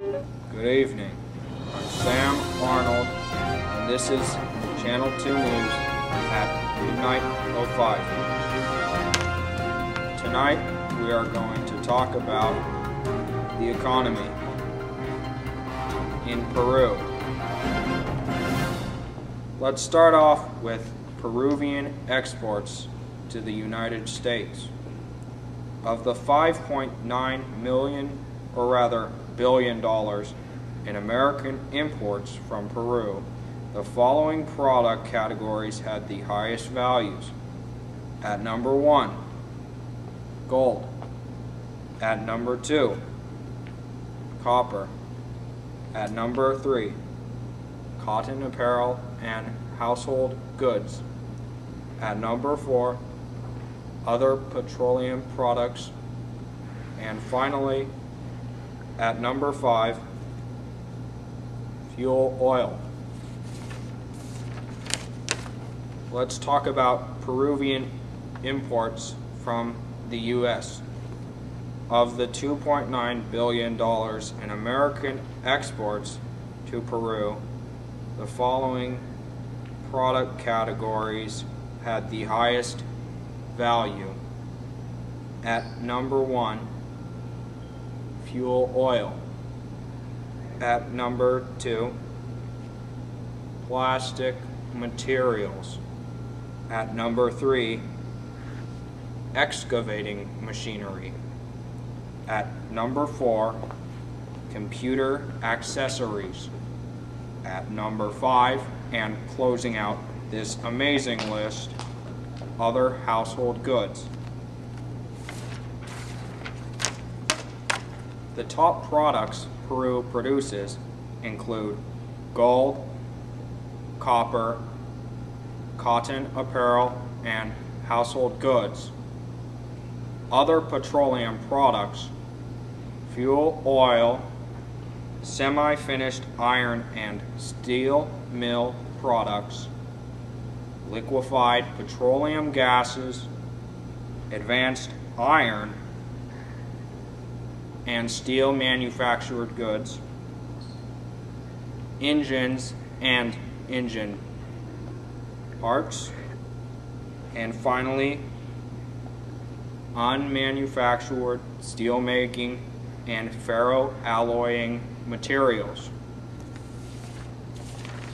Good evening. I'm Sam Arnold, and this is Channel 2 News at midnight 05. Tonight, we are going to talk about the economy in Peru. Let's start off with Peruvian exports to the United States. Of the $5.9 billion in American imports from Peru, the following product categories had the highest values. At number 1, gold. At number 2, copper. At number 3, cotton apparel and household goods. At number 4, other petroleum products. And finally, at number 5, fuel oil. Let's talk about Peruvian imports from the U.S. Of the $2.9 billion in American exports to Peru, the following product categories had the highest value. At number 1, fuel oil. At number 2, plastic materials. At number 3, excavating machinery. At number 4, computer accessories. At number 5, and closing out this amazing list, other household goods. The top products Peru produces include gold, copper, cotton apparel, and household goods. Other petroleum products, fuel oil, semi-finished iron and steel mill products, liquefied petroleum gases, advanced iron and steel manufactured goods, engines and engine parts, and finally, unmanufactured steelmaking and ferroalloying materials.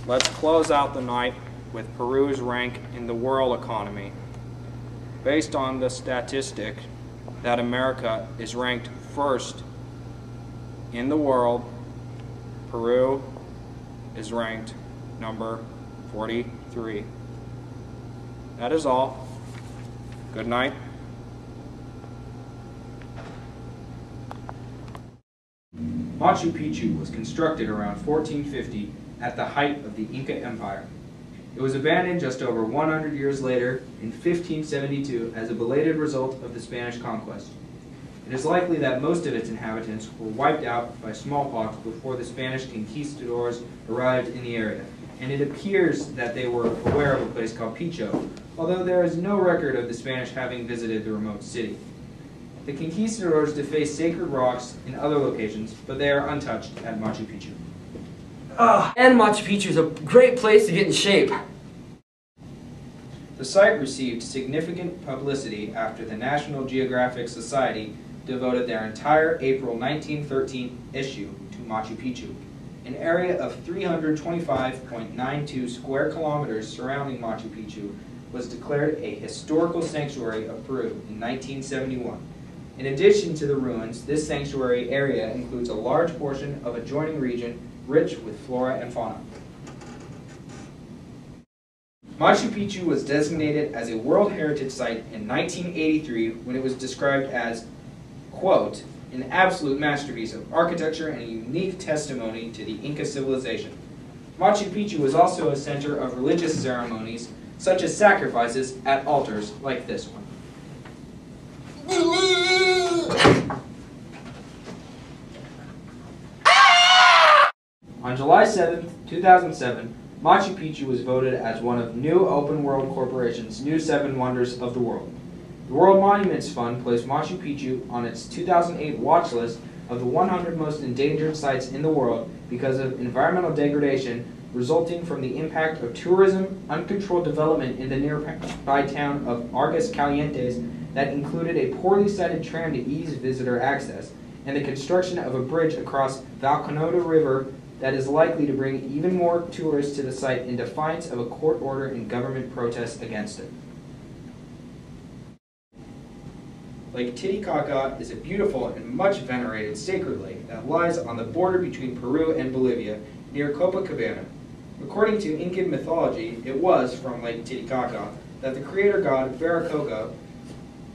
Let's close out the night with Peru's rank in the world economy. Based on the statistic that America is ranked first in the world, Peru is ranked number 43. That is all. Good night. Machu Picchu was constructed around 1450 at the height of the Inca Empire. It was abandoned just over 100 years later in 1572 as a belated result of the Spanish conquest. It is likely that most of its inhabitants were wiped out by smallpox before the Spanish conquistadors arrived in the area, and it appears that they were aware of a place called Picho, although there is no record of the Spanish having visited the remote city. The conquistadors defaced sacred rocks in other locations, but they are untouched at Machu Picchu. And Machu Picchu is a great place to get in shape. The site received significant publicity after the National Geographic Society devoted their entire April 1913 issue to Machu Picchu. An area of 325.92 square kilometers surrounding Machu Picchu was declared a historical sanctuary of Peru in 1971. In addition to the ruins, this sanctuary area includes a large portion of adjoining region rich with flora and fauna. Machu Picchu was designated as a World Heritage Site in 1983 when it was described as, quote, an absolute masterpiece of architecture and a unique testimony to the Inca civilization. Machu Picchu was also a center of religious ceremonies, such as sacrifices at altars like this one. On July 7, 2007, Machu Picchu was voted as one of New Open World Corporation's new 7 Wonders of the World. The World Monuments Fund placed Machu Picchu on its 2008 watch list of the 100 most endangered sites in the world because of environmental degradation resulting from the impact of tourism, uncontrolled development in the nearby town of Argos Calientes that included a poorly sited tram to ease visitor access, and the construction of a bridge across Valconota River that is likely to bring even more tourists to the site in defiance of a court order and government protests against it. Lake Titicaca is a beautiful and much venerated sacred lake that lies on the border between Peru and Bolivia near Copacabana. According to Incan mythology, it was from Lake Titicaca that the creator god Viracocha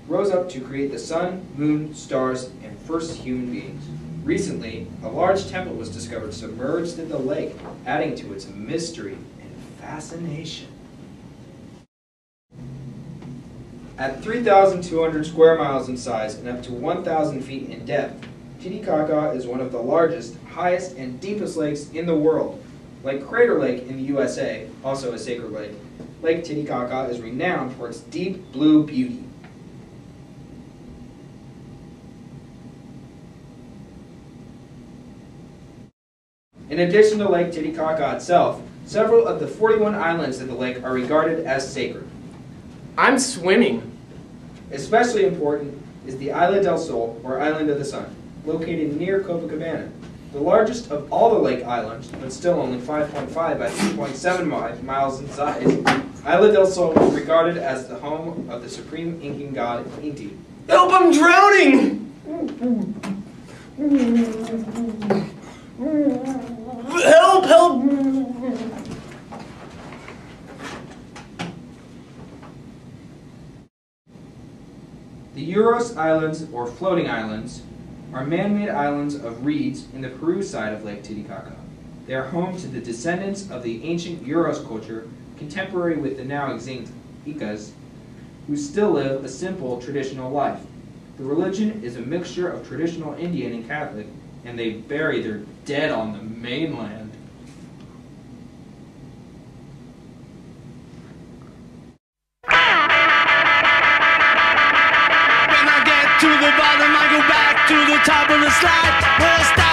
rose up to create the sun, moon, stars, and first human beings. Recently, a large temple was discovered submerged in the lake, adding to its mystery and fascination. At 3,200 square miles in size and up to 1,000 feet in depth, Titicaca is one of the largest, highest, and deepest lakes in the world. Like Crater Lake in the USA, also a sacred lake, Lake Titicaca is renowned for its deep blue beauty. In addition to Lake Titicaca itself, several of the 41 islands in the lake are regarded as sacred. I'm swimming. Especially important is the Isla del Sol, or Island of the Sun, located near Copacabana. The largest of all the lake islands, but still only 5.5 by 2.7 miles in size, Isla del Sol is regarded as the home of the supreme Incan god Inti. Help, I'm drowning! Help, help! The Uros Islands, or floating islands, are man-made islands of reeds in the Peru side of Lake Titicaca. They are home to the descendants of the ancient Uros culture, contemporary with the now extinct Icas, who still live a simple, traditional life. The religion is a mixture of traditional Indian and Catholic, and they bury their dead on the mainland. To the bottom, I go back to the top of the slide. Where I start